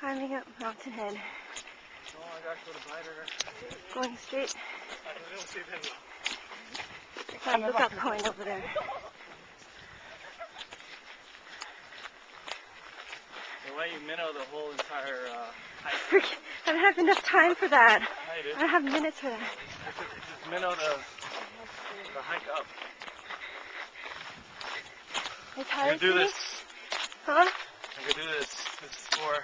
Climbing up Mountain Head. Going straight. There's a lookout point over there. The way you minnow the whole entire hike. I don't have enough time for that. I do. I don't have minutes for that. Just minnow the hike up. Are you tired, I can do Cindy? this. Huh? I can do this. This is for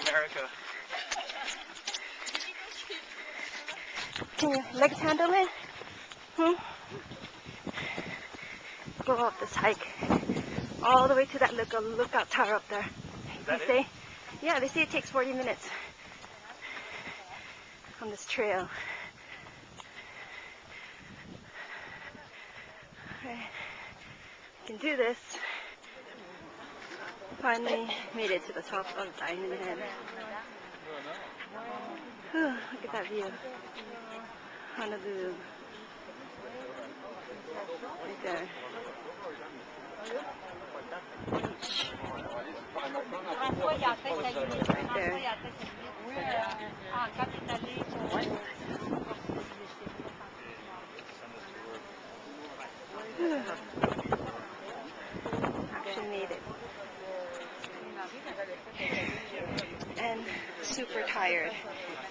America. Can your legs handle it? Go up this hike. All the way to that lookout tower up there. Is that They say, yeah, they say it takes 40 minutes on this trail. I can do this. Finally made it to the top of Diamond Head. Whew, look at that view. Honolulu. Right there. Beach. Right there. Actually made it. And super tired.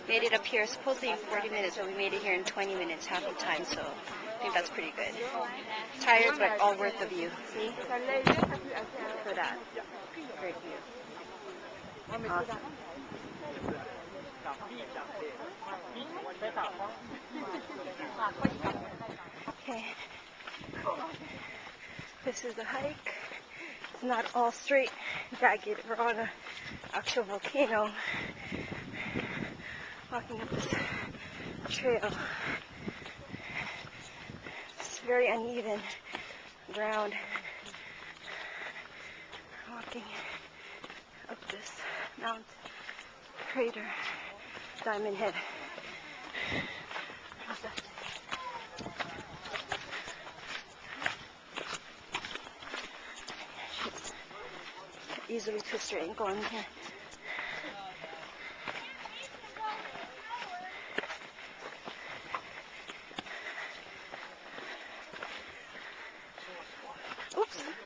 Made it up here supposedly in 40 minutes, but we made it here in 20 minutes, half the time, so I think that's pretty good. Tired, but all worth the view. See? For that. Great view. Awesome. Okay. This is the hike. It's not all straight, jagged. We're on an actual volcano. Walking up this trail. It's very uneven ground. Walking up this mountain crater, Diamond Head. Easily twist your ankle in here.